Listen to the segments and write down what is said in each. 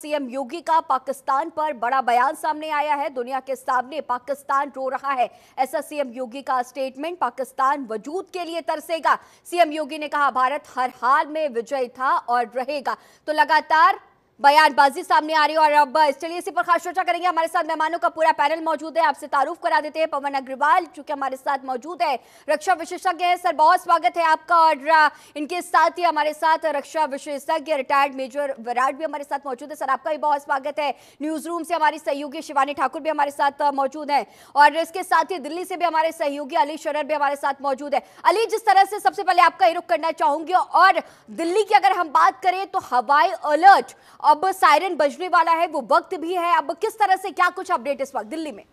CM योगी का पाकिस्तान पर बड़ा बयान सामने आया है। दुनिया के सामने पाकिस्तान रो रहा है, ऐसा सीएम योगी का स्टेटमेंट। पाकिस्तान वजूद के लिए तरसेगा। सीएम योगी ने कहा, भारत हर हाल में विजयी था और रहेगा। तो लगातार बयानबाजी सामने आ रही है और अब चलिए इसी पर खास चर्चा करेंगे। हमारे साथ मेहमानों का पूरा पैनल मौजूद है। आपसे तारुफ करा देते हैं, पवन अग्रवाल जो कि हमारे साथ मौजूद है, रक्षा विशेषज्ञ है। सर, बहुत स्वागत है आपका। और इनके साथ ही हमारे साथ रक्षा विशेषज्ञ रिटायर्ड मेजर विराट भी हमारे साथ मौजूद है। सर, आपका भी बहुत स्वागत है। न्यूज रूम से हमारी सहयोगी शिवानी ठाकुर भी हमारे साथ मौजूद है और इसके साथ ही दिल्ली से भी हमारे सहयोगी अली शरर भी हमारे साथ मौजूद है। अली, जिस तरह से सबसे पहले आपका रुख करना चाहूंगी, और दिल्ली की अगर हम बात करें तो हवाई अलर्ट अब सायरन बजने वाला है, वो वक्त भी है। अब किस तरह से क्या कुछ अपडेट इस वक्त दिल्ली में?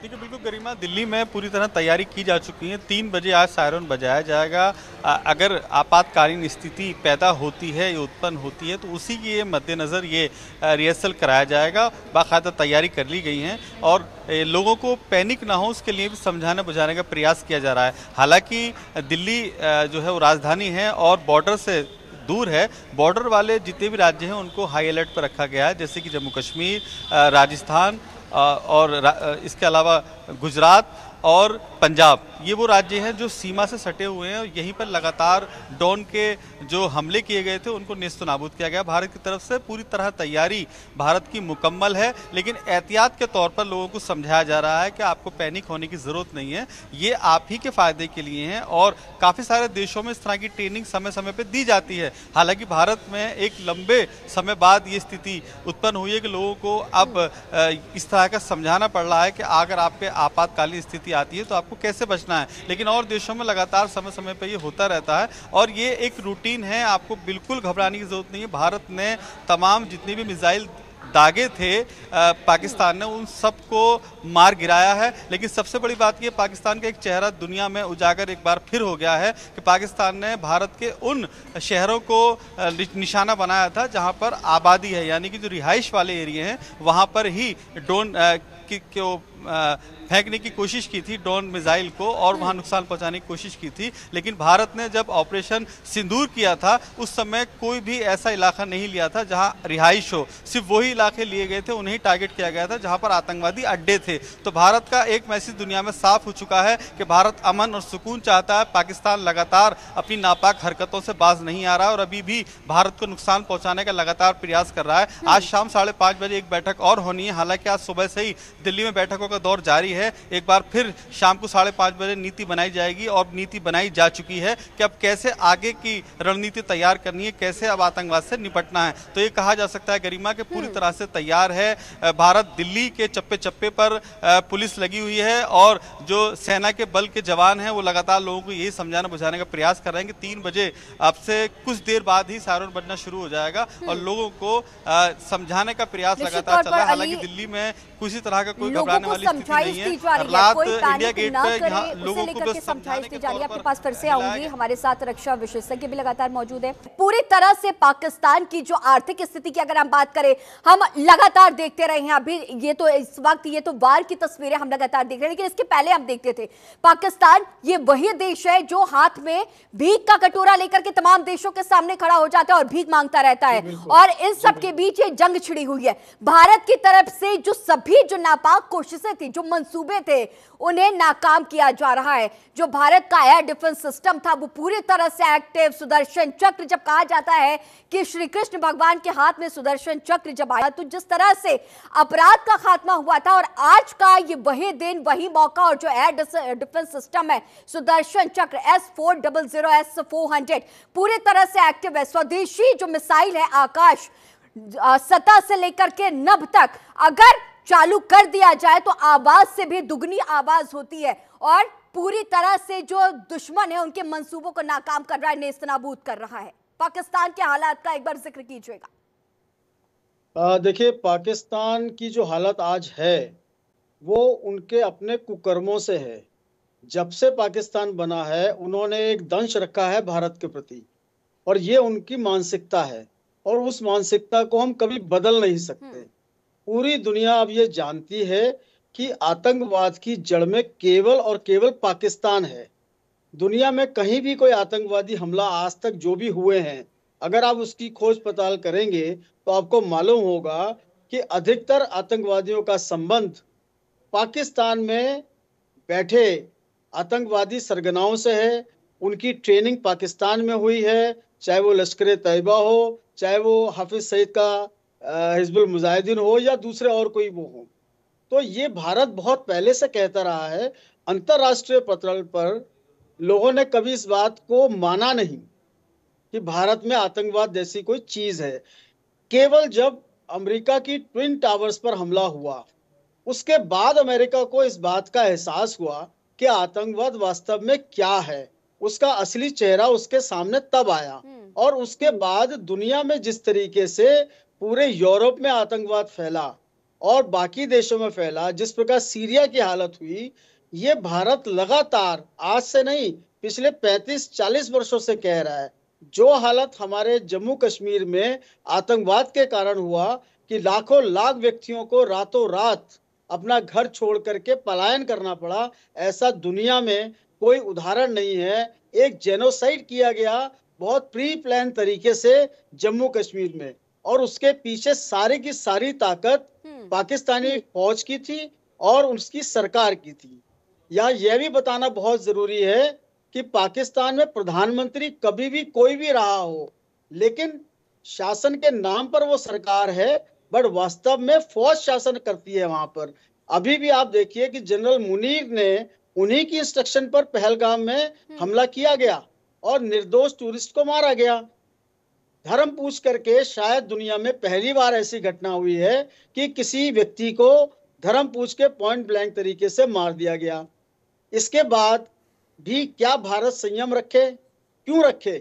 देखिए, बिल्कुल गरिमा, दिल्ली में पूरी तरह तैयारी की जा चुकी है। 3 बजे आज सायरन बजाया जाएगा। अगर आपातकालीन स्थिति पैदा होती है या उत्पन्न होती है तो उसी के मद्देनज़र ये रिहर्सल कराया जाएगा। बाकायदा तैयारी कर ली गई है और लोगों को पैनिक ना हो उसके लिए भी समझाने बुझाने का प्रयास किया जा रहा है। हालांकि दिल्ली जो है वो राजधानी है और बॉर्डर से दूर है। बॉर्डर वाले जितने भी राज्य हैं उनको हाई अलर्ट पर रखा गया है, जैसे कि जम्मू कश्मीर, राजस्थान और इसके अलावा गुजरात और पंजाब। ये वो राज्य हैं जो सीमा से सटे हुए हैं और यहीं पर लगातार ड्रोन के जो हमले किए गए थे उनको नेस्त नाबूद किया गया। भारत की तरफ से पूरी तरह तैयारी भारत की मुकम्मल है, लेकिन एहतियात के तौर पर लोगों को समझाया जा रहा है कि आपको पैनिक होने की ज़रूरत नहीं है, ये आप ही के फ़ायदे के लिए हैं। और काफ़ी सारे देशों में इस तरह की ट्रेनिंग समय समय पर दी जाती है। हालांकि भारत में एक लंबे समय बाद ये स्थिति उत्पन्न हुई है कि लोगों को अब इस तरह का समझाना पड़ रहा है कि अगर आप पे आपातकालीन स्थिति आती है तो आपको कैसे बचना है। लेकिन और देशों में लगातार समय समय पर ये होता रहता है और ये एक रूटीन है, आपको बिल्कुल घबराने की जरूरत नहीं है। भारत ने तमाम जितनी भी मिसाइल दागे थे पाकिस्तान ने उन सबको मार गिराया है। लेकिन सबसे बड़ी बात ये, पाकिस्तान का एक चेहरा दुनिया में उजागर एक बार फिर हो गया है कि पाकिस्तान ने भारत के उन शहरों को निशाना बनाया था जहां पर आबादी है, यानी कि जो रिहाइश वाले एरिया हैं वहां पर ही ड्रोन फेंकने की कोशिश की थी, ड्रोन मिसाइल को, और वहां नुकसान पहुंचाने की कोशिश की थी। लेकिन भारत ने जब ऑपरेशन सिंदूर किया था उस समय कोई भी ऐसा इलाका नहीं लिया था जहां रिहाइश हो। सिर्फ वही इलाके लिए गए थे, उन्हें टारगेट किया गया था जहां पर आतंकवादी अड्डे थे। तो भारत का एक मैसेज दुनिया में साफ हो चुका है कि भारत अमन और सुकून चाहता है। पाकिस्तान लगातार अपनी नापाक हरकतों से बाज नहीं आ रहा है और अभी भी भारत को नुकसान पहुंचाने का लगातार प्रयास कर रहा है। आज शाम 5:30 बजे एक बैठक और होनी है। हालांकि आज सुबह से ही दिल्ली में बैठकों का दौर जारी है। एक बार फिर शाम को 5:30 बजे नीति बनाई जाएगी और नीति बनाई जा चुकी है कि अब कैसे आगे की रणनीति तैयार करनी है, कैसे अब आतंकवाद से निपटना है। तो ये कहा जा सकता है गरिमा कि पूरी तरह से तैयार है भारत। दिल्ली के चप्पे चप्पे पर पुलिस लगी हुई है और जो सेना के बल के जवान हैं वो लगातार लोगों को यही समझाने बुझाने का प्रयास कर रहे हैं कि 3 बजे अब से कुछ देर बाद ही सायरन बजना शुरू हो जाएगा और लोगों को समझाने का प्रयास लगातार चल रहा है। हालांकि दिल्ली में किसी तरह का कोई घबराने वाली स्थिति नहीं है। रात इंडिया गेट पे लोगों को बस समझाइश दी जा रही है। आपके पास फिर से आऊंगी, हमारे साथ रक्षा विशेषज्ञ भी लगातार मौजूद है। पूरी तरह से पाकिस्तान की जो आर्थिक स्थिति की अगर हम बात करें, हम लगातार देखते रहे हैं। अभी ये तो इस वक्त ये तो वार की तस्वीरें हम लगातार देख रहे हैं, लेकिन इसके पहले हम देखते थे पाकिस्तान ये वही देश है जो हाथ में भीख का कटोरा लेकर के तमाम देशों के सामने खड़ा हो जाता है और भीख मांगता रहता है। और इन सब के बीच ये जंग छिड़ी हुई है। भारत की तरफ से जो सभी जो नापाक कोशिशें थी, जो मंसूबे थे, उन्हें नाकाम किया जा रहा है। जो भारत का एयर डिफेंस सिस्टम था वो पूरी तरह से एक्टिव। सुदर्शन चक्र, जब कहा जाता है कि श्री कृष्ण भगवान के हाथ में सुदर्शन चक्र जब आया तो जिस तरह से अपराध का खात्मा हुआ था, और आज का ये वही दिन वही मौका, और जो एयर डिफेंस सिस्टम है सुदर्शन चक्र S-400 S-400 पूरी तरह से एक्टिव है। स्वदेशी जो मिसाइल है आकाश सतह से लेकर के नभ तक अगर चालू कर दिया जाए तो आवाज से भी दुगनी आवाज होती है और पूरी तरह से जो दुश्मन है उनके मंसूबों को नाकाम कर रहा है, नेस्तनाबूद कर रहा है। पाकिस्तान के हालात का एक बार जिक्र कीजिएगा। देखिए, पाकिस्तान की जो हालत आज है वो उनके अपने कुकर्मों से है। जब से पाकिस्तान बना है उन्होंने एक दंश रखा है भारत के प्रति और ये उनकी मानसिकता है और उस मानसिकता को हम कभी बदल नहीं सकते। पूरी दुनिया अब ये जानती है कि आतंकवाद की जड़ में केवल और केवल पाकिस्तान है। दुनिया में कहीं भी कोई आतंकवादी हमला आज तक जो भी हुए हैं, अगर आप उसकी खोज पड़ताल करेंगे तो आपको मालूम होगा कि अधिकतर आतंकवादियों का संबंध पाकिस्तान में बैठे आतंकवादी सरगनाओं से है। उनकी ट्रेनिंग पाकिस्तान में हुई है, चाहे वो लश्कर तैयबा हो, चाहे वो हाफिज सईद का हिजबुल मुजाहिदीन हो या दूसरे और कोई वो हो। तो ये भारत बहुत पहले से कहता रहा है। अंतर्राष्ट्रीय पटल पर लोगों ने कभी इस बात को माना नहीं कि भारत में आतंकवाद जैसी कोई चीज है। केवल जब अमेरिका की ट्विन टावर्स पर हमला हुआ, उसके बाद अमेरिका को इस बात का एहसास हुआ कि आतंकवाद वास्तव में क्या है, उसका असली चेहरा उसके सामने तब आया। और उसके बाद दुनिया में जिस तरीके से पूरे यूरोप में आतंकवाद फैला और बाकी देशों में फैला, जिस प्रकार सीरिया की हालत हुई, ये भारत लगातार आज से नहीं पिछले 35-40 वर्षों से कह रहा है। जो हालत हमारे जम्मू कश्मीर में आतंकवाद के कारण हुआ कि लाखों लाख व्यक्तियों को रातों रात अपना घर छोड़ करके पलायन करना पड़ा, ऐसा दुनिया में कोई उदाहरण नहीं है। एक जेनोसाइड किया गया बहुत प्री प्लान तरीके से जम्मू कश्मीर में, और उसके पीछे सारी की सारी ताकत पाकिस्तानी फौज की थी और उसकी सरकार की थी। या यह भी बताना बहुत जरूरी है कि पाकिस्तान में प्रधानमंत्री कभी भी कोई भी रहा हो, लेकिन शासन के नाम पर वो सरकार है, बट वास्तव में फौज शासन करती है वहां पर। अभी भी आप देखिए कि जनरल मुनीर ने उन्हीं की इंस्ट्रक्शन पर पहलगाम में हमला किया गया और निर्दोष टूरिस्ट को मारा गया। धर्म पूछ करके शायद दुनिया में पहली बार ऐसी घटना हुई है कि किसी व्यक्ति को धर्म पूछ के पॉइंट ब्लैंक तरीके से मार दिया गया। इसके बाद भी क्या भारत संयम रखे? क्यों रखे?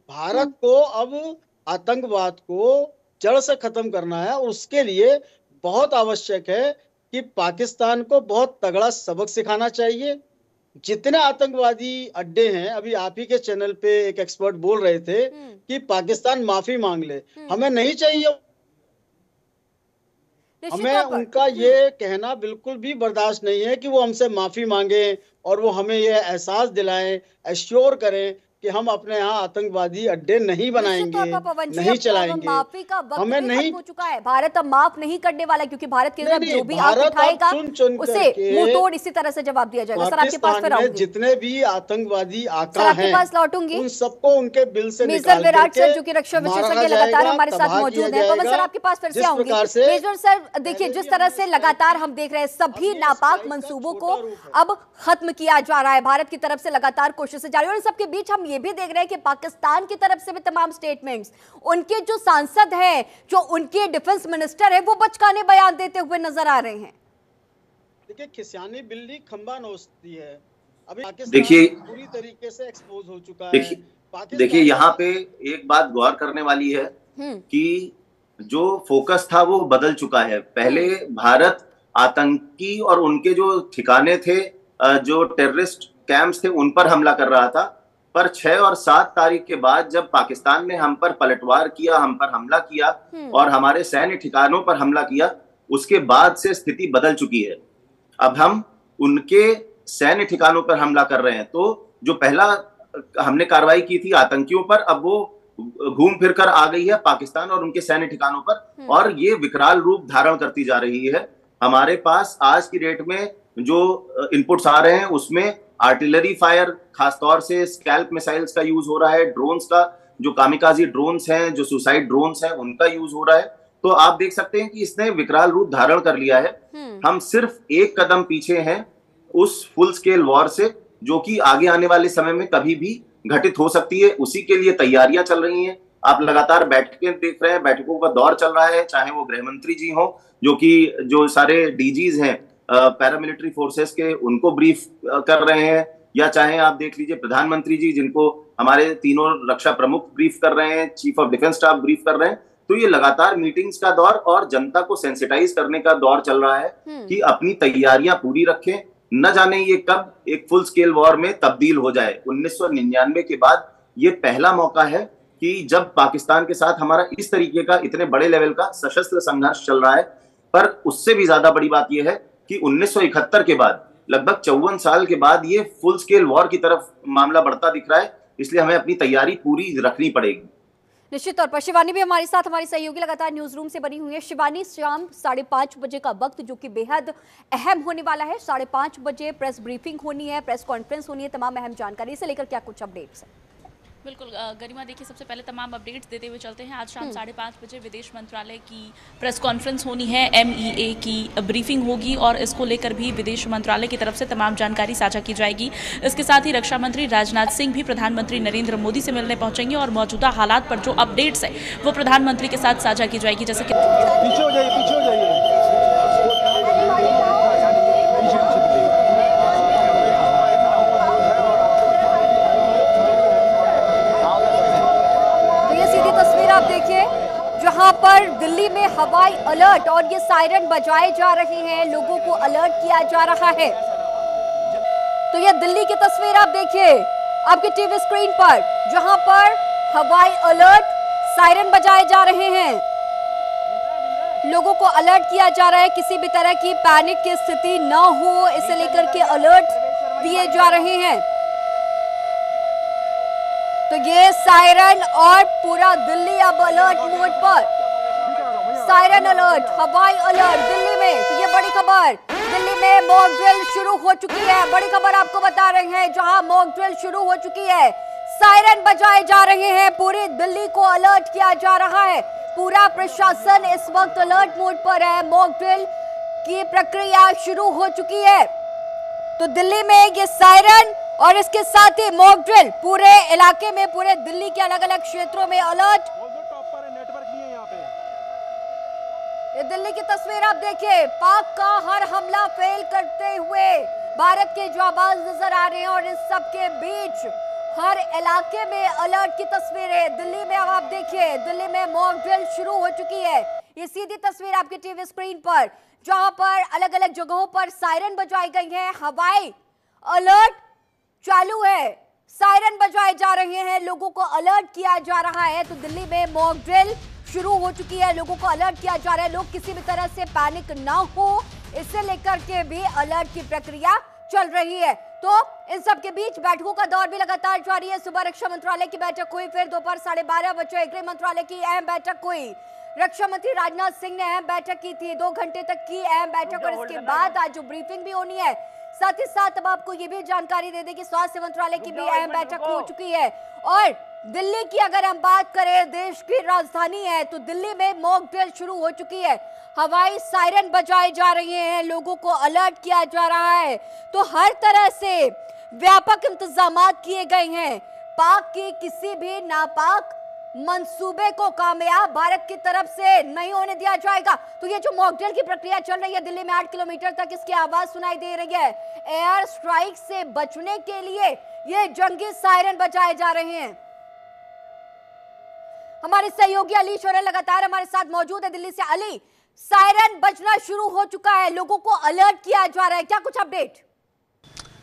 भारत को अब आतंकवाद को जड़ से खत्म करना है और उसके लिए बहुत आवश्यक है कि पाकिस्तान को बहुत तगड़ा सबक सिखाना चाहिए। जितने आतंकवादी अड्डे हैं, अभी आप ही के चैनल पे एक एक्सपर्ट बोल रहे थे कि पाकिस्तान माफी मांग ले, हमें नहीं चाहिए। हमें उनका ये कहना बिल्कुल भी बर्दाश्त नहीं है कि वो हमसे माफी मांगे और वो हमें ये एहसास दिलाएं, एश्योर करें कि हम अपने यहाँ आतंकवादी अड्डे नहीं बनाएंगे, नहीं चलाएंगे। माफी का वक्त हमें भी नहीं खत्म हो चुका है। भारत अब माफ नहीं करने वाला, क्योंकि भारत के खिलाफ जो भी आंख उठाएगा उसे मुंह तोड़ इसी तरह से जवाब दिया जाएगा। सर आपके पास फिर आऊंगी। जितने भी आतंकवादी आका हैं, आपके पास लौटूंगी, उन सबको उनके बिल से मेजर विराट सर जो कि रक्षा विशेषज्ञ लगातार हमारे साथ मौजूद हैं। पवन सर आपके पास फिर से आऊंगी। मेजर सर देखिए, जिस तरह से लगातार हम देख रहे हैं सभी नापाक मंसूबों को अब खत्म किया जा रहा है, भारत की तरफ से लगातार कोशिशें जारी है। और सबके बीच हम ये भी देख रहे हैं कि पाकिस्तान की तरफ से भी तमाम स्टेटमेंट्स, उनके जो सांसद हैं, जो उनके डिफेंस मिनिस्टर हैं, वो बचकाने बयान देते हुए नजर आ रहे हैं। देखिए, खिसियानी बिल्ली खंबा नोचती है। अभी देखिए पूरी तरीके से एक्सपोज हो चुका है। देखिए यहाँ पे एक बात गौर करने वाली है कि जो फोकस था वो बदल चुका है। पहले भारत आतंकी और उनके जो ठिकाने थे, जो टेररिस्ट कैंप्स थे, उन पर हमला कर रहा था। पर 6 और 7 तारीख के बाद जब पाकिस्तान ने हम पर पलटवार किया, हम पर हमला किया और हमारे सैन्य ठिकानों पर हमला किया, उसके बाद से स्थिति बदल चुकी है। अब हम उनके सैन्य ठिकानों पर हमला कर रहे हैं। तो जो पहला हमने कार्रवाई की थी आतंकियों पर, अब वो घूम फिर कर आ गई है पाकिस्तान और उनके सैन्य ठिकानों पर, और ये विकराल रूप धारण करती जा रही है। हमारे पास आज की डेट में जो इनपुट्स आ रहे हैं उसमें आर्टिलरी फायर, खासतौर से स्कैल्प मिसाइल्स का यूज हो रहा है, ड्रोन्स का, जो कामिकाजी ड्रोन्स हैं, जो सुसाइड ड्रोन्स हैं, उनका यूज हो रहा है। तो आप देख सकते हैं कि इसने विकराल रूप धारण कर लिया है। हम सिर्फ एक कदम पीछे हैं उस फुल स्केल वॉर से, जो कि आगे आने वाले समय में कभी भी घटित हो सकती है। उसी के लिए तैयारियां चल रही हैं। आप लगातार बैठकें देख रहे हैं, बैठकों का दौर चल रहा है, चाहे वो गृह मंत्री जी हो, जो सारे डीजीज हैं पैरामिलिट्री फोर्सेस के, उनको ब्रीफ कर रहे हैं, या चाहे आप देख लीजिए प्रधानमंत्री जी, जिनको हमारे तीनों रक्षा प्रमुख ब्रीफ कर रहे हैं, chief of defence staff brief कर रहे हैं। तो ये लगातार मीटिंग्स का दौर और जनता को सेंसिटाइज करने का दौर चल रहा है कि अपनी तैयारियां पूरी रखें। न जाने ये कब एक फुल स्केल वॉर में तब्दील हो जाए। 1999 के बाद ये पहला मौका है कि जब पाकिस्तान के साथ हमारा इस तरीके का इतने बड़े लेवल का सशस्त्र संघर्ष चल रहा है। पर उससे भी ज्यादा बड़ी बात यह है कि 1971 के बाद लगभग 54 साल के बाद ये फुल स्केल वॉर की तरफ मामला बढ़ता दिख रहा है, इसलिए हमें अपनी तैयारी पूरी रखनी पड़ेगी। निश्चित तौर पर शिवानी भी हमारे साथ, हमारी सहयोगी लगातार न्यूज रूम से बनी हुई है। शिवानी, शाम 5:30 बजे का वक्त जो कि बेहद अहम होने वाला है, 5:30 बजे प्रेस ब्रीफिंग होनी है, प्रेस कॉन्फ्रेंस होनी है, तमाम अहम जानकारी से लेकर क्या कुछ अपडेट्स है? बिल्कुल गरिमा, देखिए सबसे पहले तमाम अपडेट्स देते हुए चलते हैं। आज शाम 5:30 बजे विदेश मंत्रालय की प्रेस कॉन्फ्रेंस होनी है, MEA की ब्रीफिंग होगी और इसको लेकर भी विदेश मंत्रालय की तरफ से तमाम जानकारी साझा की जाएगी। इसके साथ ही रक्षा मंत्री राजनाथ सिंह भी प्रधानमंत्री नरेंद्र मोदी से मिलने पहुंचेंगे और मौजूदा हालात पर जो अपडेट्स है वो प्रधानमंत्री के साथ साझा की जाएगी। जैसे कि पीछे हो जाइए। आप देखिए जहां पर दिल्ली में हवाई अलर्ट और ये सायरन बजाए जा रहे हैं, लोगों को अलर्ट किया जा रहा है। तो ये दिल्ली की तस्वीर आप देखिए आपके टीवी स्क्रीन पर, जहां पर हवाई अलर्ट, सायरन बजाए जा रहे हैं, लोगों को अलर्ट किया जा रहा है, किसी भी तरह की पैनिक की स्थिति न हो इसे लेकर के अलर्ट दिए जा रहे हैं। तो ये सायरन और पूरा दिल्ली अब अलर्ट मोड पर, सायरन अलर्ट, हवाई अलर्ट दिल्ली में। तो ये बड़ी खबर, दिल्ली में मॉक ड्रिल शुरू हो चुकी है। बड़ी खबर आपको बता रहे हैं, जहां मॉक ड्रिल शुरू हो चुकी है, सायरन बजाए जा रहे हैं, पूरी दिल्ली को अलर्ट किया जा रहा है। पूरा प्रशासन इस वक्त अलर्ट मोड पर है, मॉक ड्रिल की प्रक्रिया शुरू हो चुकी है। तो दिल्ली में ये सायरन और इसके साथ ही मॉक ड्रिल, पूरे इलाके में, पूरे दिल्ली के अलग अलग क्षेत्रों में अलर्ट। ये दिल्ली की तस्वीर आप देखिए, पाक का हर हमला फेल करते हुए भारत के जाबाज नजर आ रहे हैं और इस सब के बीच हर इलाके में अलर्ट की तस्वीर है। दिल्ली में अब आप देखिए, दिल्ली में मॉक ड्रिल शुरू हो चुकी है। ये सीधी तस्वीर आपकी टीवी स्क्रीन पर, जहां पर अलग अलग जगहों पर सायरन बजाई गई है, हवाई अलर्ट चालू है, सायरन बजाए जा रहे हैं, लोगों को अलर्ट किया जा रहा है। तो दिल्ली में मॉक ड्रिल शुरू हो चुकी है, लोगों को अलर्ट किया जा रहा है, लोग किसी भी तरह से पैनिक ना हो इसे लेकर के भी अलर्ट की प्रक्रिया चल रही है। तो इन सब के बीच बैठकों का दौर भी लगातार जारी है। सुबह रक्षा मंत्रालय की बैठक हुई, फिर दोपहर 12:30 बजे गृह मंत्रालय की अहम बैठक हुई, रक्षा मंत्री राजनाथ सिंह ने अहम बैठक की थी, 2 घंटे तक की अहम बैठक, और इसके बाद आज जो ब्रीफिंग भी होनी है। साथ ही साथ अब आपको ये भी जानकारी दे दें कि स्वास्थ्य मंत्रालय की भी अहम बैठक हो चुकी है। और दिल्ली की अगर हम बात करें, देश की राजधानी है, तो दिल्ली में मॉक ड्रिल शुरू हो चुकी है, हवाई सायरन बजाए जा रहे हैं, लोगों को अलर्ट किया जा रहा है। तो हर तरह से व्यापक इंतजाम किए गए हैं, पाक की किसी भी नापाक मंसूबे को कामयाब भारत की तरफ से नहीं होने दिया जाएगा। तो ये जो मॉक ड्रिल की प्रक्रिया चल रही है दिल्ली में, 8 किलोमीटर तक इसकी आवाज सुनाई दे रही है। एयर स्ट्राइक से बचने के लिए ये जंगी सायरन बजाए जा रहे हैं। हमारे सहयोगी अली शोरे लगातार हमारे साथ मौजूद है दिल्ली से। अली, सायरन बजना शुरू हो चुका है, लोगों को अलर्ट किया जा रहा है, क्या कुछ अपडेट?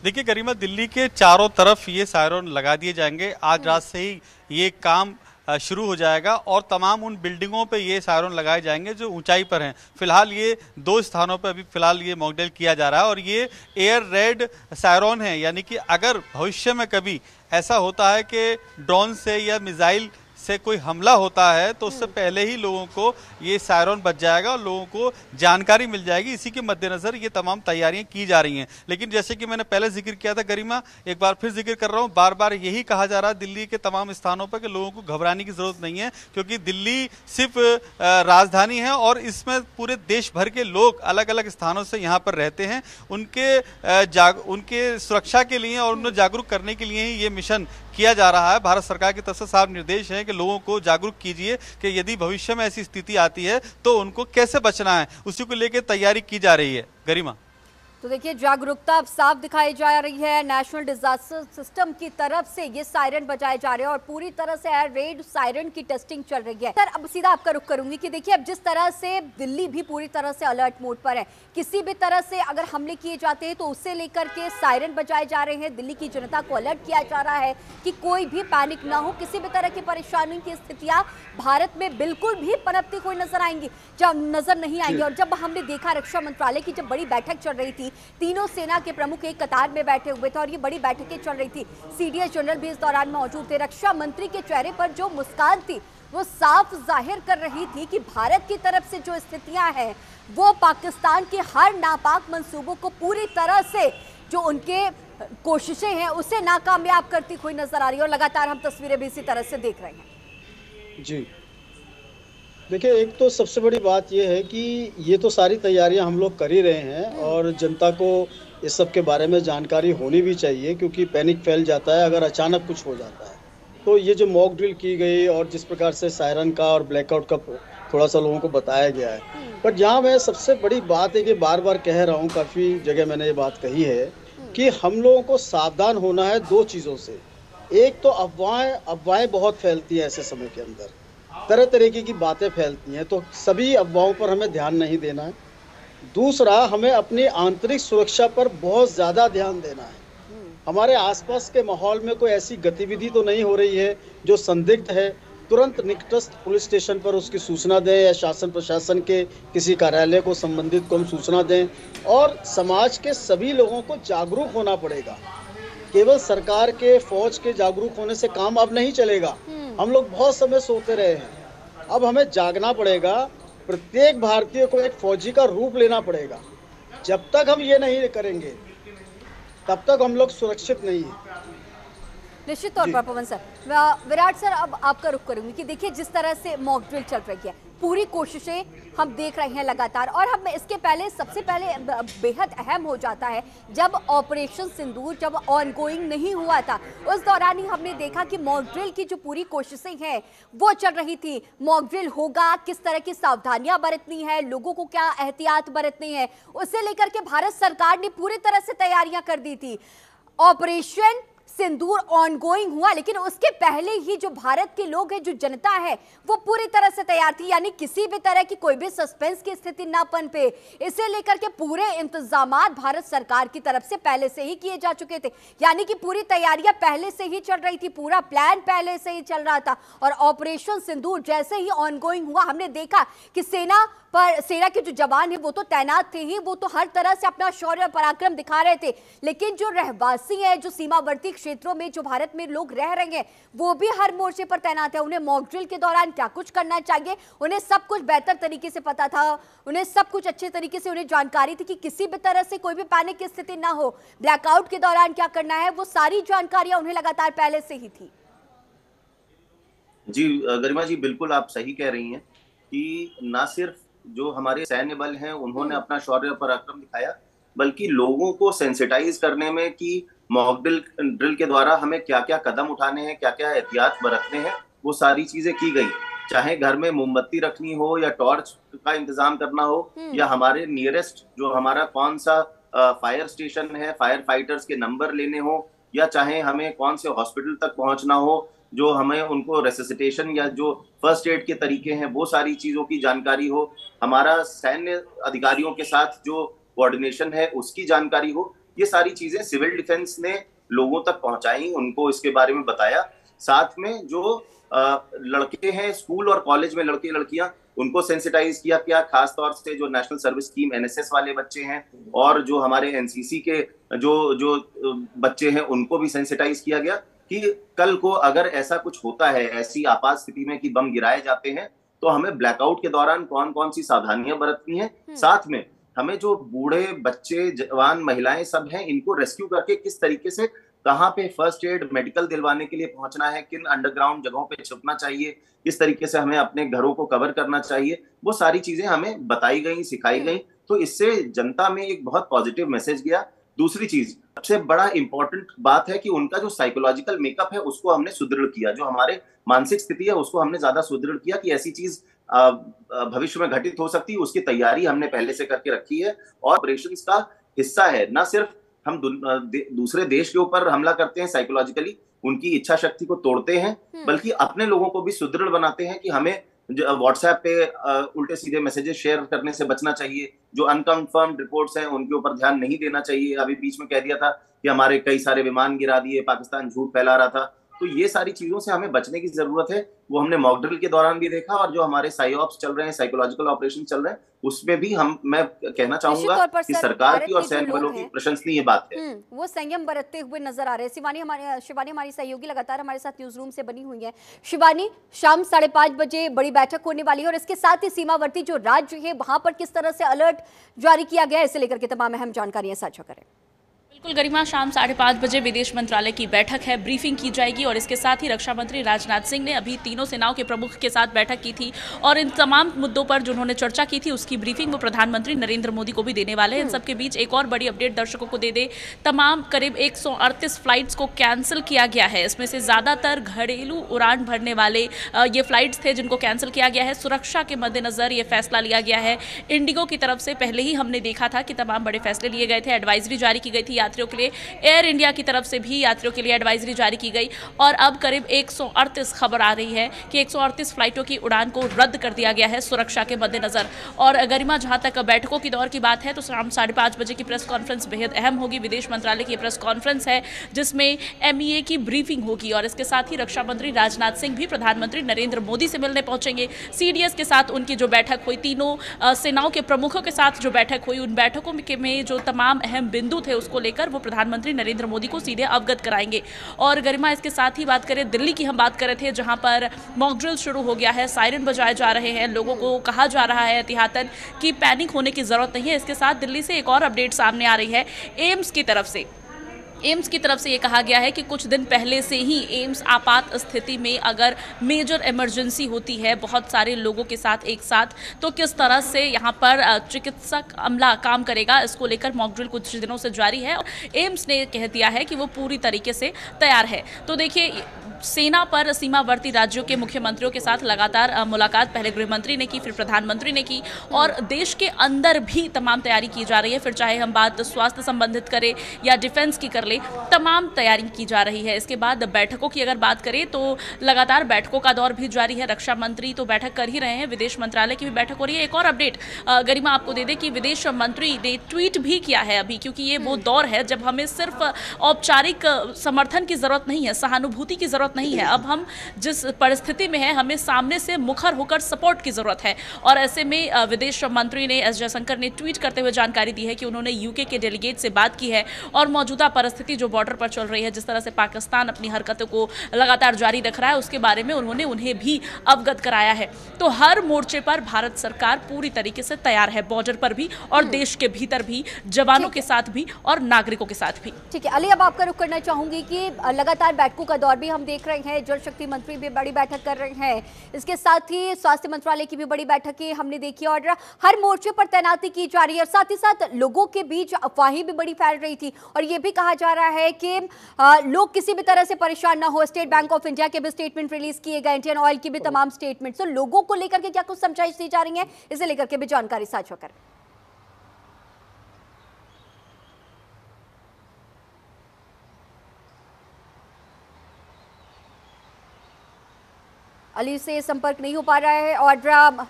देखिए गरिमा, दिल्ली के चारों तरफ ये सायरन लगा दिए जाएंगे। आज रात से ही ये काम शुरू हो जाएगा और तमाम उन बिल्डिंगों पे ये सायरन लगाए जाएंगे जो ऊंचाई पर हैं। फिलहाल ये 2 स्थानों पर अभी फिलहाल ये मॉक ड्रिल किया जा रहा है और ये एयर रेड सायरन है, यानी कि अगर भविष्य में कभी ऐसा होता है कि ड्रोन से या मिसाइल से कोई हमला होता है तो उससे पहले ही लोगों को ये सायरन बच जाएगा और लोगों को जानकारी मिल जाएगी। इसी के मद्देनजर ये तमाम तैयारियां की जा रही हैं। लेकिन जैसे कि मैंने पहले जिक्र किया था गरिमा, एक बार फिर जिक्र कर रहा हूं, बार बार यही कहा जा रहा है दिल्ली के तमाम स्थानों पर कि लोगों को घबराने की जरूरत नहीं है, क्योंकि दिल्ली सिर्फ राजधानी है और इसमें पूरे देश भर के लोग अलग अलग स्थानों से यहाँ पर रहते हैं। उनके सुरक्षा के लिए और उन्हें जागरूक करने के लिए ही ये मिशन किया जा रहा है। भारत सरकार की तरफ से साफ निर्देश है कि लोगों को जागरूक कीजिए कि यदि भविष्य में ऐसी स्थिति आती है तो उनको कैसे बचना है, उसी को लेकर तैयारी की जा रही है। गरिमा, तो देखिए जागरूकता अब साफ दिखाई जा रही है, नेशनल डिजास्टर सिस्टम की तरफ से ये सायरन बजाए जा रहे हैं और पूरी तरह से एयर रेड सायरन की टेस्टिंग चल रही है। सर, अब सीधा आपका रुख करूंगी कि देखिए अब जिस तरह से दिल्ली भी पूरी तरह से अलर्ट मोड पर है, किसी भी तरह से अगर हमले किए जाते हैं तो उससे लेकर के सायरन बजाए जा रहे हैं, दिल्ली की जनता को अलर्ट किया जा रहा है कि कोई भी पैनिक ना हो, किसी भी तरह की परेशानी की स्थितियां भारत में बिल्कुल भी पनपती कोई नजर नहीं आएंगी। और जब हमने देखा रक्षा मंत्रालय की जब बड़ी बैठक चल रही थी तीनों सेना के प्रमुख एक कतार में बैठे हुए थे और ये बड़ी बैठकें चल रही थी। सीडीएस जनरल भी इस दौरान मौजूद थे। रक्षा मंत्री के चेहरे पर जो मुस्कान थी वो साफ जाहिर कर रही थी कि भारत की तरफ से जो स्थितियां हैं वो पाकिस्तान के हर नापाक मंसूबों को पूरी तरह से, जो उनके कोशिशें हैं उसे नाकामयाब करती हुई नजर आ रही है। और लगातार हम तस्वीरें भी इसी तरह से देख रहे हैं। जी देखिए, एक तो सबसे बड़ी बात यह है कि ये तो सारी तैयारियां हम लोग कर ही रहे हैं और जनता को इस सब के बारे में जानकारी होनी भी चाहिए, क्योंकि पैनिक फैल जाता है अगर अचानक कुछ हो जाता है। तो ये जो मॉक ड्रिल की गई और जिस प्रकार से सायरन का और ब्लैकआउट का थोड़ा सा लोगों को बताया गया है, पर जहाँ मैं सबसे बड़ी बात है कि बार बार कह रहा हूँ, काफ़ी जगह मैंने ये बात कही है कि हम लोगों को सावधान होना है दो चीज़ों से। एक तो अफवाहें बहुत फैलती है ऐसे समय के अंदर, तरह तरीके की बातें फैलती हैं, तो सभी अफवाहों पर हमें ध्यान नहीं देना है। दूसरा, हमें अपनी आंतरिक सुरक्षा पर बहुत ज़्यादा ध्यान देना है। हमारे आसपास के माहौल में कोई ऐसी गतिविधि तो नहीं हो रही है जो संदिग्ध है, तुरंत निकटस्थ पुलिस स्टेशन पर उसकी सूचना दें या शासन प्रशासन के किसी कार्यालय को संबंधित को हम सूचना दें। और समाज के सभी लोगों को जागरूक होना पड़ेगा। केवल सरकार के, फौज के जागरूक होने से काम अब नहीं चलेगा। हम लोग बहुत समय सोते रहे हैं, अब हमें जागना पड़ेगा। प्रत्येक भारतीय को एक फौजी का रूप लेना पड़ेगा। जब तक हम ये नहीं करेंगे तब तक हम लोग सुरक्षित नहीं हैं। निश्चित तौर पर पवन सर, विराट सर, अब आपका रुख करूंगी कि देखिए जिस तरह से मॉक ड्रिल चल रही है, पूरी कोशिशें हम देख रहे हैं लगातार। और हम इसके पहले, सबसे पहले बेहद अहम हो जाता है जब ऑपरेशन सिंदूर जब ऑनगोइंग नहीं हुआ था, उस दौरान ही हमने देखा कि मॉक ड्रिल की जो पूरी कोशिशें हैं वो चल रही थी। मॉक ड्रिल होगा, किस तरह की सावधानियां बरतनी है, लोगों को क्या एहतियात बरतनी है, उसे लेकर के भारत सरकार ने पूरी तरह से तैयारियां कर दी थी। ऑपरेशन सिंदूर ऑनगोइंग हुआ, लेकिन उसके पहले ही जो भारत के लोग हैं, जो जनता है, वो पूरी तरह से तैयार थी। यानी किसी भी तरह की कोई भी सस्पेंस की स्थिति ना पनपे, इसे लेकर के पूरे इंतजामात भारत सरकार की तरफ से पहले से ही किए जा चुके थे। यानी कि पूरी तैयारियां पहले से ही चल रही थी, पूरा प्लान पहले से ही चल रहा था। और ऑपरेशन सिंदूर जैसे ही ऑनगोइंग हुआ, हमने देखा कि सेना के जो जवान है वो तो तैनात थे ही, वो तो हर तरह से अपना शौर्य और पराक्रम दिखा रहे थे। लेकिन जो रहवासी हैं, जो सीमावर्ती क्षेत्रों में जो भारत में लोग रह रहे हैं, वो भी हर मोर्चे पर तैनात है। उन्हें मॉक ड्रिल के दौरान क्या कुछ करना चाहिए, उन्हें सब कुछ बेहतर तरीके से पता था, उन्हें सब कुछ अच्छे तरीके से उन्हें जानकारी थी कि किसी भी तरह से कोई भी पैनिक की स्थिति ना हो। ब्लैकआउट के दौरान क्या करना है, वो सारी जानकारियां उन्हें लगातार पहले से ही थी। जी गरिमा जी, बिल्कुल आप सही कह रही हैं कि ना सिर्फ जो हमारे सैन्य बल हैं उन्होंने अपना शौर्य पराक्रम दिखाया, बल्कि लोगों को सेंसिटाइज करने में कि मॉक ड्रिल के द्वारा हमें क्या क्या कदम उठाने हैं, क्या क्या एहतियात बरतने हैं, वो सारी चीजें की गई। चाहे घर में मोमबत्ती रखनी हो या टॉर्च का इंतजाम करना हो, या हमारे नियरेस्ट जो हमारा कौन सा फायर स्टेशन है, फायर फाइटर्स के नंबर लेने हो, या चाहे हमें कौन से हॉस्पिटल तक पहुंचना हो, जो हमें उनको रेसिसिटेशन या जो फर्स्ट एड के तरीके हैं वो सारी चीजों की जानकारी हो, हमारा सैन्य अधिकारियों के साथ जो कोऑर्डिनेशन है उसकी जानकारी हो, ये सारी चीजें सिविल डिफेंस ने लोगों तक पहुंचाई, उनको इसके बारे में बताया। साथ में जो लड़के हैं स्कूल और कॉलेज में, लड़के लड़कियां, उनको सेंसिटाइज किया, खास तौर से जो नेशनल सर्विस स्कीम एनएसएस वाले बच्चे हैं और जो हमारे एनसीसी के जो बच्चे हैं उनको भी सेंसिटाइज किया गया कि कल को अगर ऐसा कुछ होता है, ऐसी आपात स्थिति में कि बम गिराए जाते हैं, तो हमें ब्लैकआउट के दौरान कौन कौन सी सावधानियां बरतनी है। साथ में हमें जो बूढ़े, बच्चे, जवान, महिलाएं सब हैं, इनको रेस्क्यू करके किस तरीके से कहाँ पे फर्स्ट एड, मेडिकल दिलवाने के लिए पहुंचना है, किन अंडरग्राउंड जगहों पे छुपना चाहिए, किस तरीके से हमें अपने घरों को कवर करना चाहिए, वो सारी चीजें हमें बताई गई, सिखाई गई। तो इससे जनता में एक बहुत पॉजिटिव मैसेज गया। दूसरी चीज, सबसे बड़ा इंपॉर्टेंट बात है कि उनका जो साइकोलॉजिकल मेकअप है उसको हमने सुदृढ़ किया, जो हमारे मानसिक स्थिति है उसको हमने ज्यादा सुदृढ़ किया कि ऐसी चीज भविष्य में घटित हो सकती है, उसकी तैयारी हमने पहले से करके रखी है और ऑपरेशंस का हिस्सा है। ना सिर्फ हम दूसरे देश के ऊपर हमला करते हैं साइकोलॉजिकली, उनकी इच्छा शक्ति को तोड़ते हैं, बल्कि अपने लोगों को भी सुदृढ़ बनाते हैं कि हमें व्हाट्सएप पे उल्टे सीधे मैसेजेस शेयर करने से बचना चाहिए, जो अनकंफर्म्ड रिपोर्ट्स हैं उनके ऊपर ध्यान नहीं देना चाहिए। अभी बीच में कह दिया था कि हमारे कई सारे विमान गिरा दिए, पाकिस्तान झूठ फैला रहा था, तो ये सारी चीजों से हमें बचने की जरूरत है। वो हमने मॉक ड्रिल के दौरान भी देखा, और जो हमारे साइऑप्स चल रहे हैं, साइकोलॉजिकल ऑपरेशन चल रहे हैं, उसमें भी मैं कहना चाहूंगा कि सरकार की और सैन्य बलों की प्रशंसनीय बात है। वो संयम बरतते हुए नजर आ रहे हैं। शिवानी हमारी सहयोगी लगातार हमारे साथ न्यूज रूम से बनी हुई है। शिवानी, शाम 5:30 बजे बड़ी बैठक होने वाली है और इसके साथ ही सीमावर्ती जो राज्य है वहां पर किस तरह से अलर्ट जारी किया गया है, इसे लेकर के तमाम अहम जानकारियां साझा करें। बिल्कुल गरिमा, शाम 5:30 बजे विदेश मंत्रालय की बैठक है, ब्रीफिंग की जाएगी और इसके साथ ही रक्षा मंत्री राजनाथ सिंह ने अभी तीनों सेनाओं के प्रमुख के साथ बैठक की थी और इन तमाम मुद्दों पर जो उन्होंने चर्चा की थी उसकी ब्रीफिंग वो प्रधानमंत्री नरेंद्र मोदी को भी देने वाले हैं। इन सबके बीच एक और बड़ी अपडेट दर्शकों को दे दे, तमाम करीब 138 फ्लाइट्स को कैंसिल किया गया है। इसमें से ज्यादातर घरेलू उड़ान भरने वाले ये फ्लाइट्स थे जिनको कैंसिल किया गया है। सुरक्षा के मद्देनजर ये फैसला लिया गया है। इंडिगो की तरफ से पहले ही हमने देखा था कि तमाम बड़े फैसले लिए गए थे, एडवाइजरी जारी की गई थी यात्रियों के लिए। एयर इंडिया की तरफ से भी यात्रियों के लिए एडवाइजरी जारी की गई और अब करीब 138 खबर आ रही है कि 138 फ्लाइटों की उड़ान को रद्द कर दिया गया है सुरक्षा के मद्देनजर। और गरिमा, जहां तक बैठकों की दौर की बात है तो शाम 5:30 बजे की प्रेस कॉन्फ्रेंस बेहद अहम होगी। विदेश मंत्रालय की प्रेस कॉन्फ्रेंस है जिसमें MEA की ब्रीफिंग होगी और इसके साथ ही रक्षा मंत्री राजनाथ सिंह भी प्रधानमंत्री नरेंद्र मोदी से मिलने पहुंचेंगे। CDS के साथ उनकी जो बैठक हुई, तीनों सेनाओं के प्रमुखों के साथ जो बैठक हुई, उन बैठकों में जो तमाम अहम बिंदु थे उसको लेकर वो प्रधानमंत्री नरेंद्र मोदी को सीधे अवगत कराएंगे। और गरिमा, इसके साथ ही बात करें दिल्ली की, हम बात कर रहे थे जहां पर मॉक ड्रिल शुरू हो गया है, सायरन बजाए जा रहे हैं, लोगों को कहा जा रहा है एहतियातन कि पैनिक होने की जरूरत नहीं है। इसके साथ दिल्ली से एक और अपडेट सामने आ रही है एम्स की तरफ से ये कहा गया है कि कुछ दिन पहले से ही एम्स आपात स्थिति में अगर मेजर इमरजेंसी होती है बहुत सारे लोगों के साथ एक साथ, तो किस तरह से यहाँ पर चिकित्सक अमला काम करेगा, इसको लेकर मॉक ड्रिल कुछ दिनों से जारी है। एम्स ने कह दिया है कि वो पूरी तरीके से तैयार है। तो देखिए, सेना पर सीमावर्ती राज्यों के मुख्यमंत्रियों के साथ लगातार मुलाकात पहले गृह मंत्री ने की, फिर प्रधानमंत्री ने की और देश के अंदर भी तमाम तैयारी की जा रही है। फिर चाहे हम बात स्वास्थ्य संबंधित करें या डिफेंस की कर ले, तमाम तैयारी की जा रही है। इसके बाद बैठकों की अगर बात करें तो लगातार बैठकों का दौर भी जारी है। रक्षा मंत्री तो बैठक कर ही रहे हैं, विदेश मंत्रालय की भी बैठक हो रही है। एक और अपडेट गरिमा आपको दे दें कि विदेश मंत्री ने ट्वीट भी किया है अभी, क्योंकि ये वो दौर है जब हमें सिर्फ औपचारिक समर्थन की जरूरत नहीं है, सहानुभूति की जरूरत नहीं है। अब हम जिस परिस्थिति में हैं, हमें सामने से मुखर होकर सपोर्ट की जरूरत है। और ऐसे में विदेश मंत्री ने एस जयशंकर ने ट्वीट करते हुए जानकारी दी है कि उन्होंने यूके के डेलीगेट से बात की है और मौजूदा परिस्थिति जो बॉर्डर पर चल रही है, जिस तरह से पाकिस्तान अपनी हरकतों को लगातार जारी रख रहा है, उसके बारे में उन्होंने उन्हें भी अवगत कराया है। तो हर मोर्चे पर भारत सरकार पूरी तरीके से तैयार है, बॉर्डर पर भी और देश के भीतर भी, जवानों के साथ भी और नागरिकों के साथ भी। ठीक है अली, अब आपका रुख करना चाहूंगी कि लगातार बैठकों का दौर भी हम देख रहे हैं, जल शक्ति मंत्री भी बड़ी बैठक कर रहे हैं, इसके साथ ही स्वास्थ्य मंत्रालय की भी बड़ी बैठकें हमने देखी और हर मोर्चे पर तैनाती की जा रही है। और साथ ही साथ लोगों के बीच अफवाहें भी बड़ी फैल रही थी और ये भी कहा जा रहा है कि लोग किसी भी तरह से परेशान ना हो। स्टेट बैंक ऑफ इंडिया के भी स्टेटमेंट रिलीज किए गए, इंडियन ऑयल की भी तमाम स्टेटमेंट, तो लोगों को लेकर के क्या कुछ समझाइश दी जा रही है, इसे लेकर के भी जानकारी साझा करें। अली से संपर्क नहीं हो पा रहा है और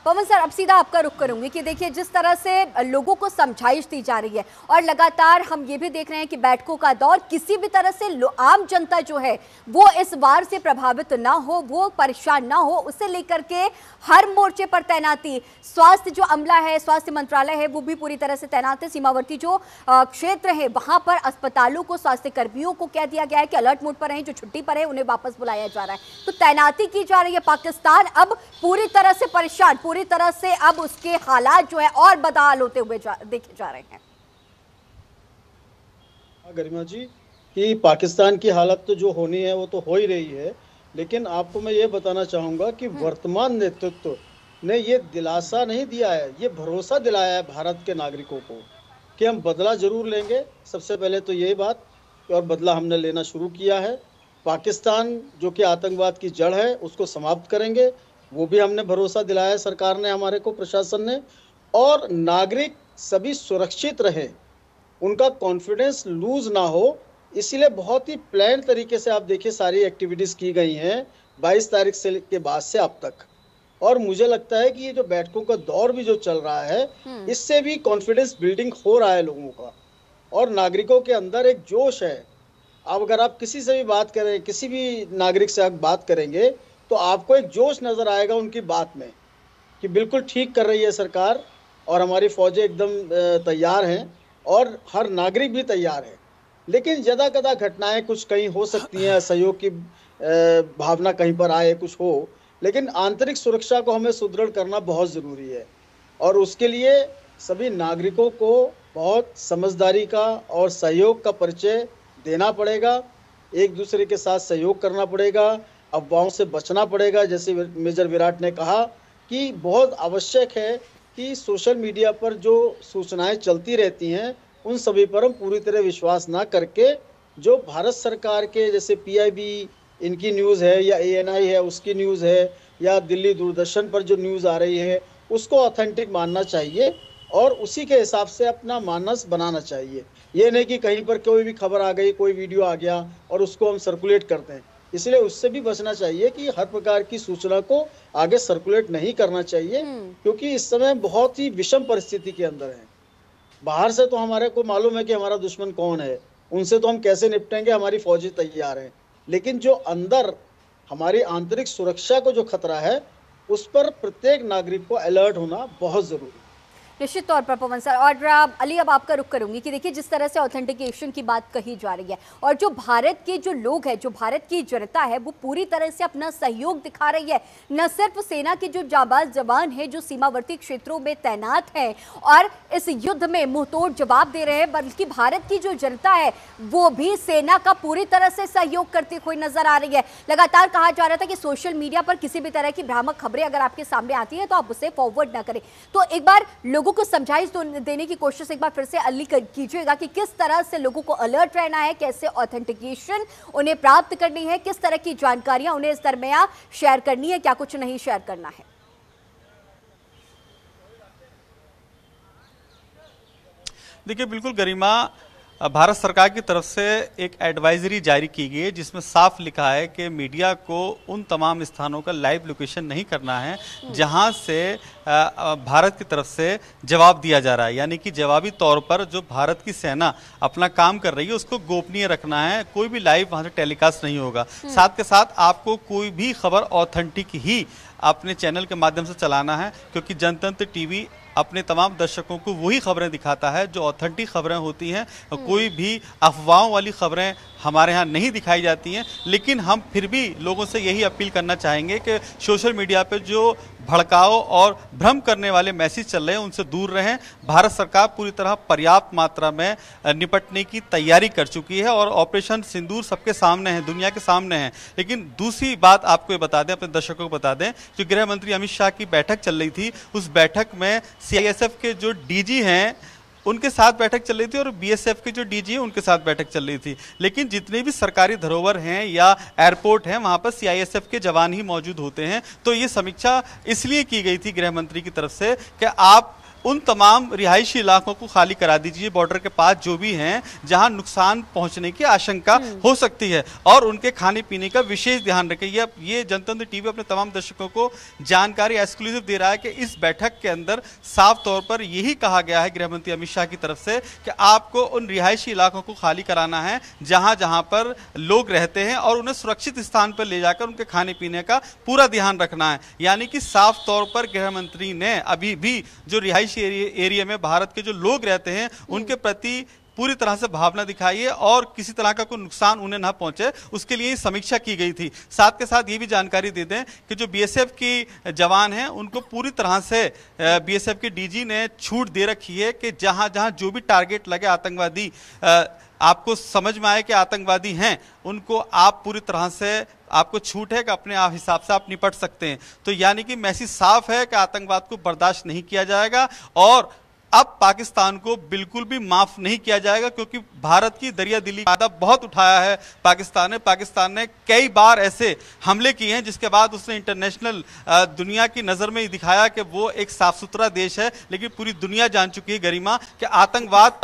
पवन सर, अब सीधा आपका रुख करूंगी कि देखिए जिस तरह से लोगों को समझाइश दी जा रही है और लगातार हम ये भी देख रहे हैं कि बैठकों का दौर, किसी भी तरह से आम जनता जो है वो इस वार से प्रभावित ना हो, वो परेशान ना हो, उसे लेकर के हर मोर्चे पर तैनाती, स्वास्थ्य जो अमला है, स्वास्थ्य मंत्रालय है वो भी पूरी तरह से तैनात है। सीमावर्ती जो क्षेत्र है वहां पर अस्पतालों को, स्वास्थ्य कर्मियों को कह दिया गया है कि अलर्ट मोड पर रहें, जो छुट्टी पर है उन्हें वापस बुलाया जा रहा है। तो तैनाती की जा रही है। पाकिस्तान अब पूरी तरह से परेशान, पूरी तरह से अब उसके हालात जो है और बदहाल होते हुए देखे जा रहे हैं। गरिमा जी, कि पाकिस्तान की हालत तो जो होनी है वो तो हो ही रही है, लेकिन आपको मैं ये बताना चाहूंगा कि वर्तमान नेतृत्व ने ये दिलासा नहीं दिया है, ये भरोसा दिलाया है भारत के नागरिकों को कि हम बदला जरूर लेंगे। सबसे पहले तो यही बात, और बदला हमने लेना शुरू किया है। पाकिस्तान जो कि आतंकवाद की जड़ है उसको समाप्त करेंगे, वो भी हमने भरोसा दिलाया है सरकार ने, हमारे को, प्रशासन ने। और नागरिक सभी सुरक्षित रहे, उनका कॉन्फिडेंस लूज ना हो, इसीलिए बहुत ही प्लान तरीके से आप देखिए सारी एक्टिविटीज़ की गई हैं 22 तारीख से के बाद से अब तक। और मुझे लगता है कि ये जो बैठकों का दौर भी जो चल रहा है, इससे भी कॉन्फिडेंस बिल्डिंग हो रहा है लोगों का, और नागरिकों के अंदर एक जोश है अब अगर आप किसी से भी बात करें, किसी भी नागरिक से आप बात करेंगे, तो आपको एक जोश नजर आएगा उनकी बात में कि बिल्कुल ठीक कर रही है सरकार और हमारी फौजें एकदम तैयार हैं और हर नागरिक भी तैयार है। लेकिन यदा कदा घटनाएं कुछ कहीं हो सकती हैं, सहयोग की भावना कहीं पर आए, कुछ हो, लेकिन आंतरिक सुरक्षा को हमें सुदृढ़ करना बहुत ज़रूरी है और उसके लिए सभी नागरिकों को बहुत समझदारी का और सहयोग का परिचय देना पड़ेगा, एक दूसरे के साथ सहयोग करना पड़ेगा, अफवाहों से बचना पड़ेगा। जैसे मेजर विराट ने कहा कि बहुत आवश्यक है कि सोशल मीडिया पर जो सूचनाएं चलती रहती हैं उन सभी पर हम पूरी तरह विश्वास ना करके जो भारत सरकार के जैसे PIB इनकी न्यूज़ है या ANI है उसकी न्यूज़ है या दिल्ली दूरदर्शन पर जो न्यूज़ आ रही है उसको ऑथेंटिक मानना चाहिए और उसी के हिसाब से अपना मानस बनाना चाहिए। ये नहीं कि कहीं पर कोई भी खबर आ गई, कोई वीडियो आ गया और उसको हम सर्कुलेट करते हैं। इसलिए उससे भी बचना चाहिए कि हर प्रकार की सूचना को आगे सर्कुलेट नहीं करना चाहिए, क्योंकि इस समय बहुत ही विषम परिस्थिति के अंदर है। बाहर से तो हमारे को मालूम है कि हमारा दुश्मन कौन है, उनसे तो हम कैसे निपटेंगे, हमारी फौजी तैयार हैं, लेकिन जो अंदर हमारी आंतरिक सुरक्षा को जो खतरा है उस पर प्रत्येक नागरिक को अलर्ट होना बहुत जरूरी है। निश्चित तौर पर पवन सर। और अली, अब आपका रुख करूंगी कि देखिए जिस तरह से ऑथेंटिकेशन की बात कही जा रही है और जो भारत के जो लोग हैं, जो भारत की जनता है, वो पूरी तरह से अपना सहयोग दिखा रही है। न सिर्फ सेना के जो जाबाज जवान हैं जो सीमावर्ती क्षेत्रों में तैनात हैं और इस युद्ध में मुंहतोड़ जवाब दे रहे हैं, बल्कि भारत की जो जनता है वो भी सेना का पूरी तरह से सहयोग करती हुई नजर आ रही है। लगातार कहा जा रहा था कि सोशल मीडिया पर किसी भी तरह की भ्रामक खबरें अगर आपके सामने आती है तो आप उसे फॉरवर्ड ना करें। तो एक बार लोगों को समझाइश देने की कोशिश एक बार फिर से अली कीजिएगा कि किस तरह से लोगों को अलर्ट रहना है, कैसे ऑथेंटिकेशन उन्हें प्राप्त करनी है, किस तरह की जानकारियां उन्हें इस दरमियान शेयर करनी है, क्या कुछ नहीं शेयर करना है। देखिए, बिल्कुल गरिमा, भारत सरकार की तरफ से एक एडवाइजरी जारी की गई है जिसमें साफ लिखा है कि मीडिया को उन तमाम स्थानों का लाइव लोकेशन नहीं करना है जहां से भारत की तरफ से जवाब दिया जा रहा है, यानी कि जवाबी तौर पर जो भारत की सेना अपना काम कर रही है उसको गोपनीय रखना है, कोई भी लाइव वहां से टेलीकास्ट नहीं होगा। साथ के साथ आपको कोई भी खबर ऑथेंटिक ही अपने चैनल के माध्यम से चलाना है, क्योंकि जनतंत्र टीवी अपने तमाम दर्शकों को वही खबरें दिखाता है जो ऑथेंटिक खबरें होती हैं। कोई भी अफवाहों वाली खबरें हमारे यहाँ नहीं दिखाई जाती हैं। लेकिन हम फिर भी लोगों से यही अपील करना चाहेंगे कि सोशल मीडिया पे जो भड़काओ और भ्रम करने वाले मैसेज चल रहे हैं उनसे दूर रहें। भारत सरकार पूरी तरह पर्याप्त मात्रा में निपटने की तैयारी कर चुकी है और ऑपरेशन सिंदूर सबके सामने है, दुनिया के सामने है। लेकिन दूसरी बात आपको ये बता दें, अपने दर्शकों को बता दें, जो गृह मंत्री अमित शाह की बैठक चल रही थी, उस बैठक में CISF के जो DG हैं उनके साथ बैठक चल रही थी और BSF के जो DG हैं उनके साथ बैठक चल रही थी। लेकिन जितने भी सरकारी धरोहर हैं या एयरपोर्ट हैं वहां पर CISF के जवान ही मौजूद होते हैं। तो ये समीक्षा इसलिए की गई थी गृह मंत्री की तरफ से कि आप उन तमाम रिहायशी इलाकों को खाली करा दीजिए, बॉर्डर के पास जो भी हैं जहां नुकसान पहुंचने की आशंका हो सकती है, और उनके खाने पीने का विशेष ध्यान रखिए। ये जनतंत्र टीवी अपने तमाम दर्शकों को जानकारी एक्सक्लूसिव दे रहा है कि इस बैठक के अंदर साफ तौर पर यही कहा गया है गृह मंत्री अमित शाह की तरफ से कि आपको उन रिहायशी इलाकों को खाली कराना है जहां जहां पर लोग रहते हैं और उन्हें सुरक्षित स्थान पर ले जाकर उनके खाने पीने का पूरा ध्यान रखना है। यानी कि साफ तौर पर गृह मंत्री ने अभी भी जो रिहायशी एरिया में भारत के जो लोग रहते हैं उनके प्रति पूरी तरह से भावना दिखाई है और किसी तरह का कोई नुकसान उन्हें ना पहुंचे, उसके लिए समीक्षा की गई थी। साथ के साथ ये भी जानकारी दे दें कि जो BSF की जवान हैं उनको पूरी तरह से BSF के DG ने छूट दे रखी है कि जहां जहां जो भी टारगेट लगे आतंकवादी, आपको समझ में आए कि आतंकवादी हैं, उनको आप पूरी तरह से आपको छूट है कि अपने आप हिसाब से आप निपट सकते हैं। तो यानी कि मैसेज साफ है कि आतंकवाद को बर्दाश्त नहीं किया जाएगा और अब पाकिस्तान को बिल्कुल भी माफ नहीं किया जाएगा, क्योंकि भारत की दरिया दिली फायदा बहुत उठाया है पाकिस्तान ने कई बार ऐसे हमले किए हैं जिसके बाद उसने इंटरनेशनल दुनिया की नजर में दिखाया कि वो एक साफ सुथरा देश है। लेकिन पूरी दुनिया जान चुकी है गरिमा कि आतंकवाद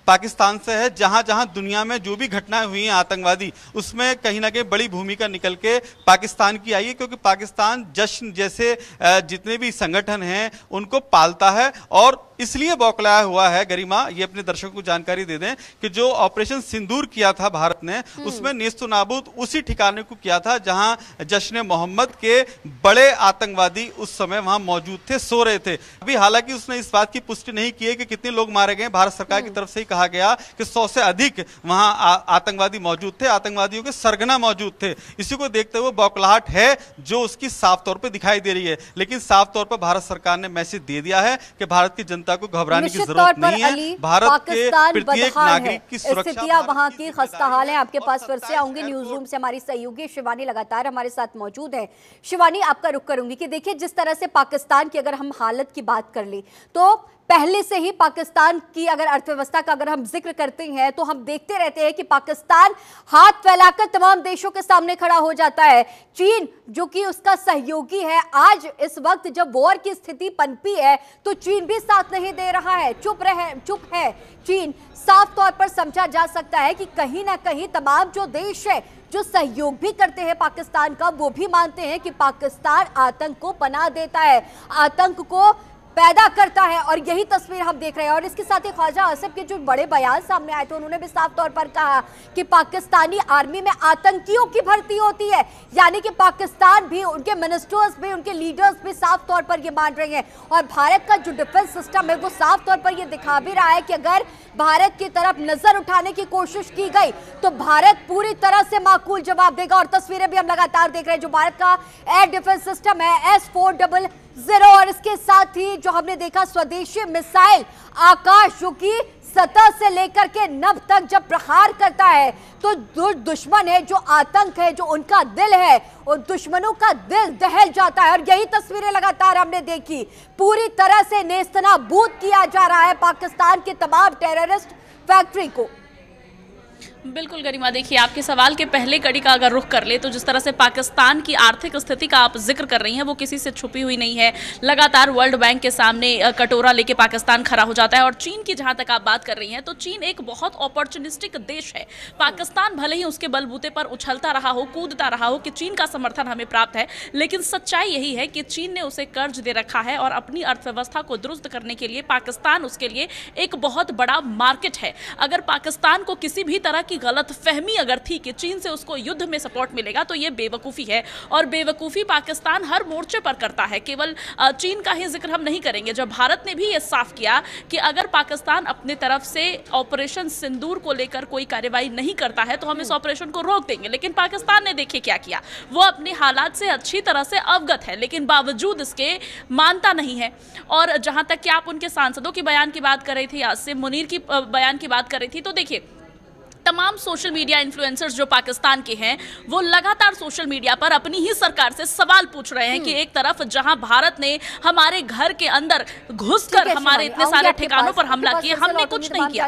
पाकिस्तान से है। जहां जहां दुनिया में जो भी घटनाएं हुई हैं आतंकवादी, उसमें कहीं ना कहीं बड़ी भूमिका निकल के पाकिस्तान की आई है, क्योंकि पाकिस्तान जश्न जैसे जितने भी संगठन हैं उनको पालता है और इसलिए बौखलाया हुआ है। गरिमा, ये अपने दर्शकों को जानकारी दे दें कि जो ऑपरेशन सिंदूर किया था भारत ने, उसमें नेस्तनाबूद उसी ठिकाने को किया था जहां जश्न मोहम्मद के बड़े आतंकवादी उस समय वहां मौजूद थे, सो रहे थे। अभी हालांकि उसने इस बात की पुष्टि नहीं की है कि कितने लोग मारे गए। भारत सरकार की तरफ से ही कहा गया कि 100 से अधिक वहां आतंकवादी मौजूद थे, आतंकवादियों के सरगना मौजूद थे। इसी को देखते हुए बौखलाहट है जो उसकी साफ तौर पर दिखाई दे रही है, लेकिन साफ तौर पर भारत सरकार ने मैसेज दे दिया है कि भारत की जनता को घबराने की जरूरत नहीं है। भारत के प्रत्येक नागरिक की सुरक्षा, स्थितियां वहां की खस्ताहाल है। आपके पास फिर से आऊंगी, न्यूज रूम से हमारी सहयोगी शिवानी लगातार हमारे साथ मौजूद है। शिवानी, आपका रुख करूंगी कि देखिए, जिस तरह से पाकिस्तान की अगर हम हालत की बात कर ली तो पहले से ही पाकिस्तान की अगर अर्थव्यवस्था का अगर हम जिक्र करते हैं तो हम देखते रहते हैं कि पाकिस्तान हाथ फैलाकर तमाम देशों के सामने खड़ा हो जाता है। चीन, जो कि उसका सहयोगी है, आज इस वक्त जब वॉर की स्थिति पनपी है तो चीन भी साथ नहीं दे रहा है, चुप है चीन। साफ तौर पर समझा जा सकता है कि कहीं ना कहीं तमाम जो देश है जो सहयोग भी करते हैं पाकिस्तान का, वो भी मानते हैं कि पाकिस्तान आतंक को पनाह देता है, आतंक को पैदा करता है, और यही तस्वीर हम देख रहे हैं। और इसके साथ ही ख्वाजा आसिफ के जो बड़े बयान सामने आए थे, उन्होंने भी साफ तौर पर कहा कि पाकिस्तानी आर्मी में आतंकियों की भर्ती होती है, यानी कि पाकिस्तान भी, उनके मिनिस्टर्स भी, उनके लीडर्स भी साफ तौर पर ये मान रहे हैं। और भारत का जो डिफेंस सिस्टम है वो साफ तौर पर ये दिखा भी रहा है कि अगर भारत की तरफ नजर उठाने की कोशिश की गई तो भारत पूरी तरह से माकूल जवाब देगा। और तस्वीरें भी हम लगातार देख रहे हैं, जो भारत का एयर डिफेंस सिस्टम है S-400, और इसके साथ ही जो हमने देखा स्वदेशी मिसाइल आकाश, जो कि सतह से लेकर के नभ तक जब प्रहार करता है तो दुश्मन है, जो आतंक है, जो उनका दिल है, और दुश्मनों का दिल दहल जाता है। और यही तस्वीरें लगातार हमने देखी, पूरी तरह से नेस्तनाबूद किया जा रहा है पाकिस्तान के तमाम टेररिस्ट फैक्ट्री को। बिल्कुल गरिमा, देखिए आपके सवाल के पहले कड़ी का अगर रुख कर ले तो जिस तरह से पाकिस्तान की आर्थिक स्थिति का आप जिक्र कर रही हैं वो किसी से छुपी हुई नहीं है। लगातार वर्ल्ड बैंक के सामने कटोरा लेके पाकिस्तान खड़ा हो जाता है। और चीन की जहां तक आप बात कर रही हैं तो चीन एक बहुत अपॉर्चुनिस्टिक देश है। पाकिस्तान भले ही उसके बलबूते पर उछलता रहा हो, कूदता रहा हो कि चीन का समर्थन हमें प्राप्त है, लेकिन सच्चाई यही है कि चीन ने उसे कर्ज दे रखा है और अपनी अर्थव्यवस्था को दुरुस्त करने के लिए पाकिस्तान उसके लिए एक बहुत बड़ा मार्केट है। अगर पाकिस्तान को किसी भी तरह की गलत फहमी अगर थी कि चीन से उसको युद्ध में सपोर्ट मिलेगा तो ये बेवकूफ़ी है। और बेवकूफ़ी पाकिस्तान हर मोर्चे पर करता है, केवल चीन का ही जिक्र हम नहीं करेंगे। जब भारत ने भी ये साफ किया कि अगर पाकिस्तान अपने तरफ से ऑपरेशन सिंदूर को लेकर कोई कार्रवाई नहीं करता है तो हम इस ऑपरेशन को रोक देंगे, लेकिन पाकिस्तान ने देखिए क्या किया। वो अपने हालात से अच्छी तरह से अवगत है, लेकिन बावजूद इसके मानता नहीं है। और जहां तक कि आप उनके सांसदों की बयान की बात कर रही थी, आसिम मुनीर की बयान की बात कर रही थी, तो देखिए तमाम सोशल मीडिया इन्फ्लुएंसर्स जो पाकिस्तान के हैं वो लगातार सोशल मीडिया पर अपनी ही सरकार से सवाल पूछ रहे हैं कि एक तरफ जहां भारत ने हमारे घर के अंदर घुसकर हमारे इतने सारे ठिकानों पर हमला किया, हमने कुछ नहीं किया।